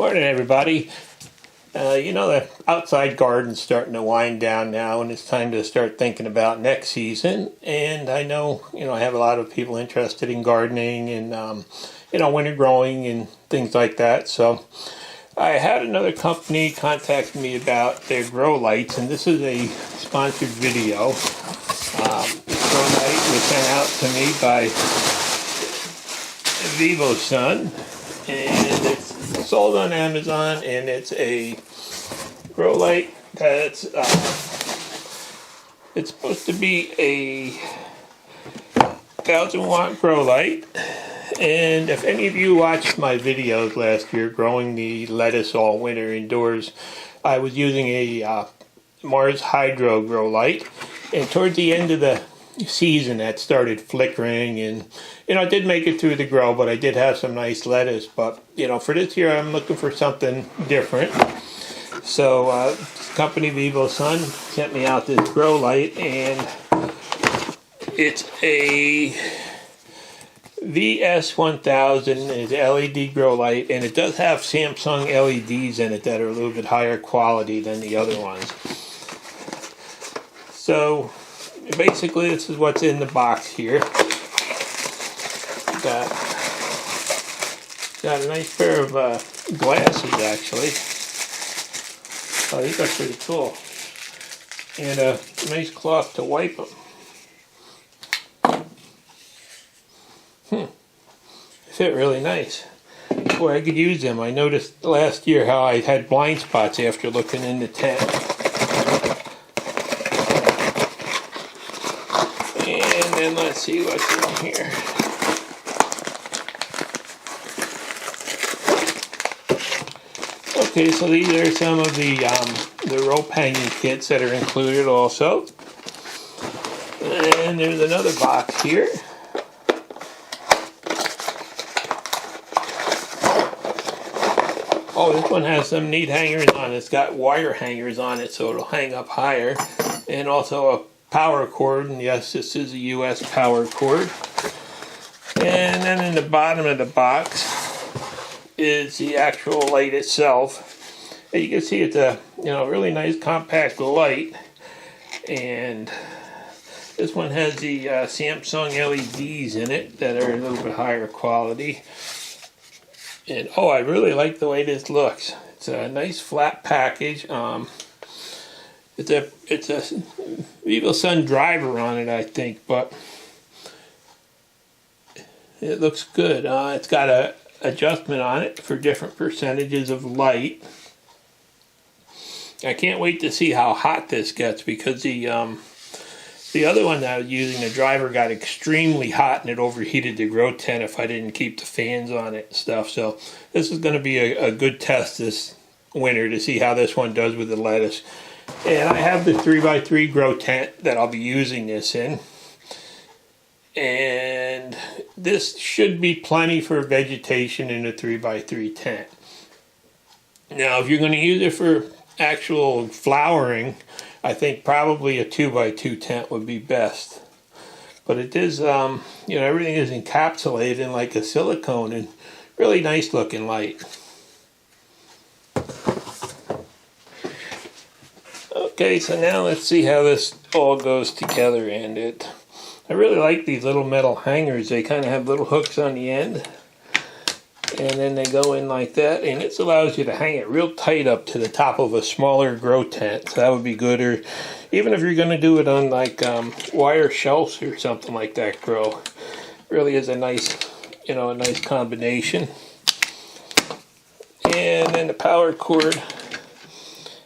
Morning, everybody. The outside garden's starting to wind down now, and it's time to start thinking about next season. And I know, I have a lot of people interested in gardening and, winter growing and things like that. So I had another company contact me about their grow lights, and this is a sponsored video. This grow light was sent out to me by Vivosun, and it's sold on Amazon, and it's a grow light that's it's supposed to be a 1,000-watt grow light. And if any of you watched my videos last year growing the lettuce all winter indoors, I was using a Mars Hydro grow light, and towards the end of the season that started flickering, and I did make it through the grow, but I did have some nice lettuce. But for this year I'm looking for something different. So this company Vivosun sent me out this grow light, and it's a VS1000. It's an LED grow light, and it does have Samsung LEDs in it that are a little bit higher quality than the other ones. So basically this is what's in the box here. Got a nice pair of glasses, actually. Oh, these are pretty cool. And a nice cloth to wipe them. Fit really nice. Boy, I could use them. I noticed last year how I had blind spots after looking in the tent. And then let's see what's in here. Okay, so these are some of the rope hanging kits that are included also. And there's another box here. Oh, this one has some neat hangers on it. It's got wire hangers on it, so it'll hang up higher. And also a power cord, and yes, this is a US power cord. And then in the bottom of the box is the actual light itself. And you can see it's a really nice compact light. And this one has the Samsung LEDs in it that are a little bit higher quality. And oh, I really like the way this looks. It's a nice flat package. It's a Vivosun driver on it, I think, but it looks good. It's got a adjustment on it for different percentages of light. I can't wait to see how hot this gets, because the other one that I was using, the driver, got extremely hot, and it overheated the grow tent if I didn't keep the fans on it and stuff. So this is going to be a good test this winter to see how this one does with the lettuce. And I have the 3x3 grow tent that I'll be using this in. And this should be plenty for vegetation in a 3x3 tent. Now, if you're going to use it for actual flowering, I think probably a 2x2 tent would be best. But it is, everything is encapsulated in like a silicone, and really nice looking light. Okay, so now let's see how this all goes together. And I really like these little metal hangers. They kind of have little hooks on the end, and then they go in like that, and it allows you to hang it real tight up to the top of a smaller grow tent. So that would be good. Or even if you're going to do it on like wire shelves or something like that, grow. Really is a nice, a nice combination. And then the power cord.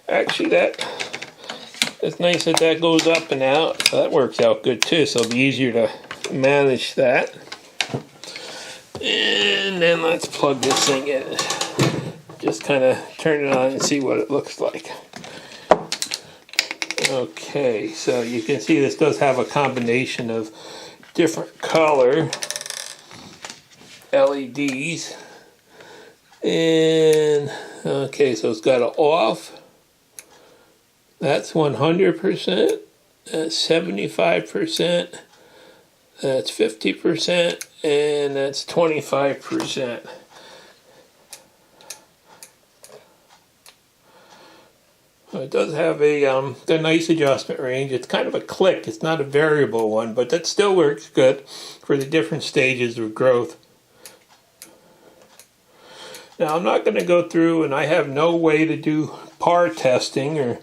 Actually, it's nice that goes up and out. So that works out good too. So it'll be easier to manage that. And then let's plug this thing in. Just kind of turn it on and see what it looks like. Okay, so you can see this does have a combination of different color LEDs. And okay, so it's got an off. That's 100%. That's 75%. That's 50%. And that's 25%. It does have a nice adjustment range. It's kind of a click. It's not a variable one, but that still works good for the different stages of growth. Now, I'm not going to go through, and I have no way to do par testing or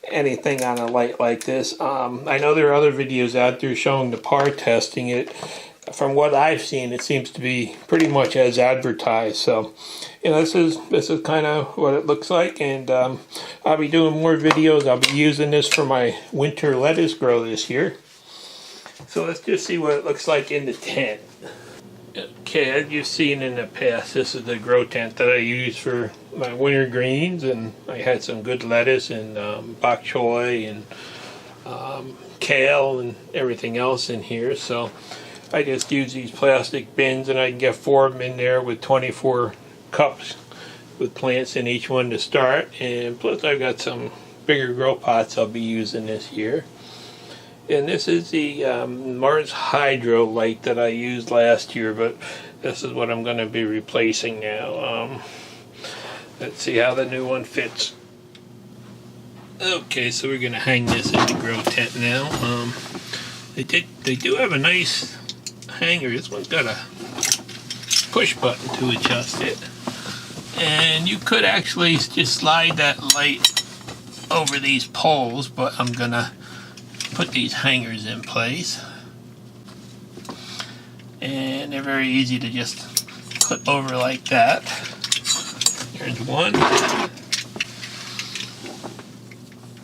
anything on a light like this. I know there are other videos out there showing the par testing it. From what I've seen, it seems to be pretty much as advertised. So, you know, this is kind of what it looks like, and I'll be doing more videos. I'll be using this for my winter lettuce grow this year. So let's just see what it looks like in the tent. Okay, as you've seen in the past, this is the grow tent that I use for my winter greens, and I had some good lettuce and bok choy and kale and everything else in here. So I just use these plastic bins, and I can get 4 of them in there with 24 cups with plants in each one to start. And plus I've got some bigger grow pots I'll be using this year. And this is the Mars Hydro light that I used last year, but this is what I'm going to be replacing now. Let's see how the new one fits. Okay, so we're going to hang this in the grow tent now. They do have a nice hanger. This one's got a push button to adjust it, and you could actually just slide that light over these poles, but I'm gonna put these hangers in place, and they're very easy to just clip over like that. There's one,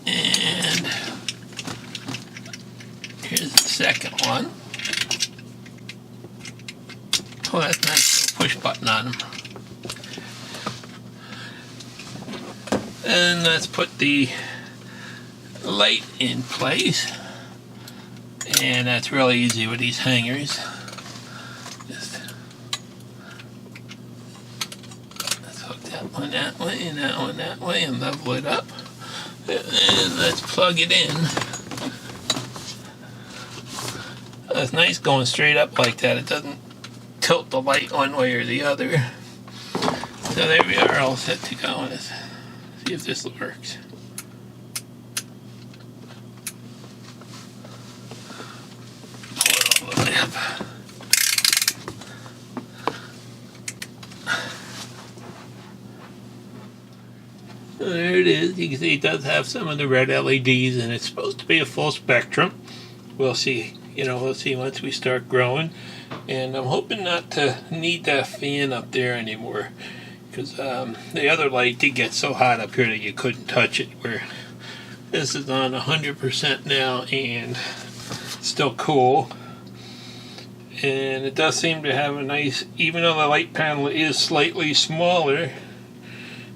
and here's the second one. Oh, that's nice, little push button on them. And let's put the light in place. And that's really easy with these hangers. Just let's hook that one that way and that one that way and level it up. And let's plug it in. It's nice going straight up like that. It doesn't tilt the light one way or the other. So there we are, all set to go. Let's see if this works. Pull it all the way up. So there it is. You can see it does have some of the red LEDs, and it's supposed to be a full spectrum. We'll see. We'll see once we start growing. And I'm hoping not to need that fan up there anymore, because the other light did get so hot up here that you couldn't touch it, where this is on 100% now and still cool. And it does seem to have a nice, even though the light panel is slightly smaller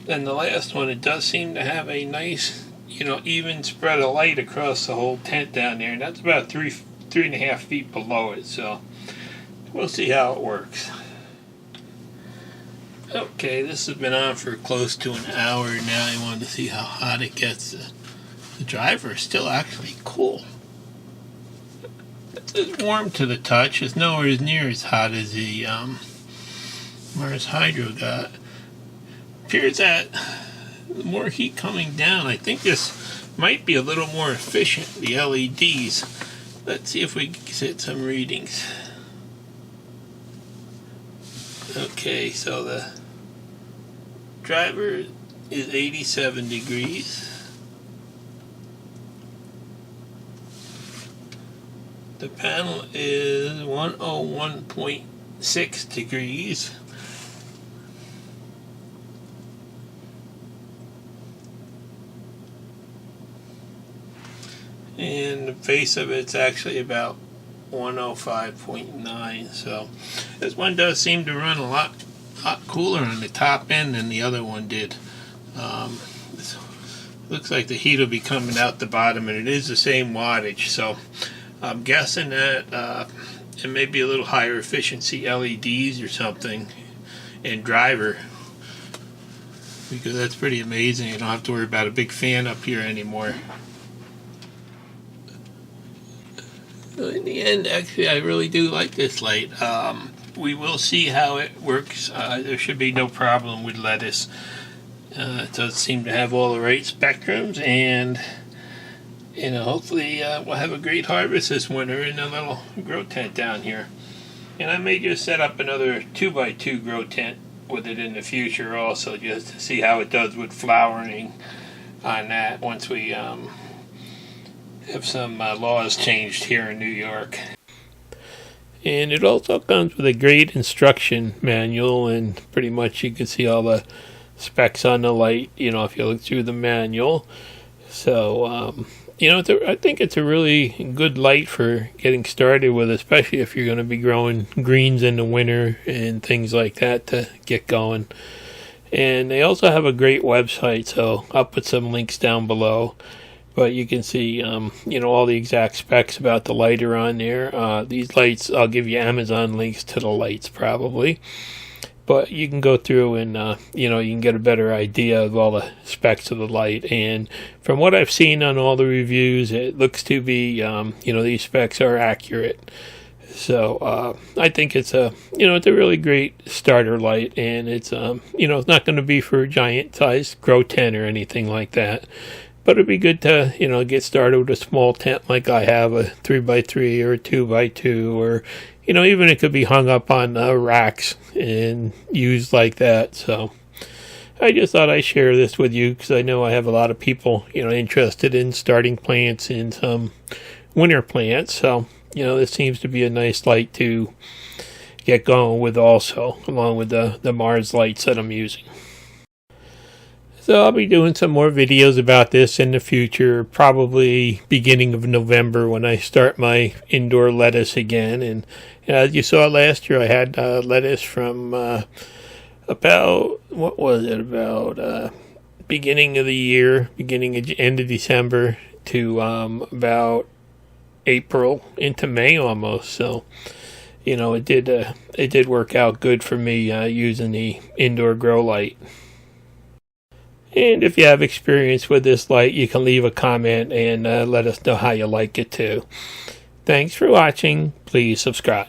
than the last one, it does seem to have a nice, even spread of light across the whole tent down there, and that's about 3.5 feet below it. So we'll see how it works. Okay, this has been on for close to an hour now. I wanted to see how hot it gets. The driver is still actually cool. It's warm to the touch. It's nowhere near as hot as the Mars Hydro got. Appears that the more heat coming down, I think this might be a little more efficient, the LEDs. Let's see if we can get some readings. Okay, so the driver is 87 degrees. The panel is 101.6 degrees. And the face of it's actually about 105.9. So this one does seem to run a lot cooler on the top end than the other one did. Looks like the heat will be coming out the bottom, and it is the same wattage. So I'm guessing that it may be a little higher efficiency LEDs or something in driver, because that's pretty amazing. You don't have to worry about a big fan up here anymore. So in the end, actually, I really do like this light. We will see how it works. There should be no problem with lettuce. It does seem to have all the right spectrums, and hopefully we'll have a great harvest this winter in a little grow tent down here. And I may just set up another 2x2 grow tent with it in the future also, just to see how it does with flowering on that once we have some laws changed here in New York. And it also comes with a great instruction manual, and pretty much you can see all the specs on the light, if you look through the manual. So I think it's a really good light for getting started with, especially if you're going to be growing greens in the winter and things like that to get going. And they also have a great website, so I'll put some links down below. But you can see, all the exact specs about the light are on there. These lights, I'll give you Amazon links to the lights probably. But you can go through and, you can get a better idea of all the specs of the light. And from what I've seen on all the reviews, it looks to be, these specs are accurate. So I think it's it's a really great starter light. And it's, it's not going to be for a giant-sized grow tent or anything like that. But it'd be good to, get started with a small tent like I have, a 3x3 or a 2x2, or, even it could be hung up on racks and used like that. So I just thought I'd share this with you because I know I have a lot of people, interested in starting plants and some winter plants. So, this seems to be a nice light to get going with also, along with the Mars lights that I'm using. So I'll be doing some more videos about this in the future, probably beginning of November when I start my indoor lettuce again. And as you saw last year, I had lettuce from about beginning of the year, end of December to about April into May almost. So it did work out good for me using the indoor grow light. And if you have experience with this light, you can leave a comment and let us know how you like it too. Thanks for watching. Please subscribe.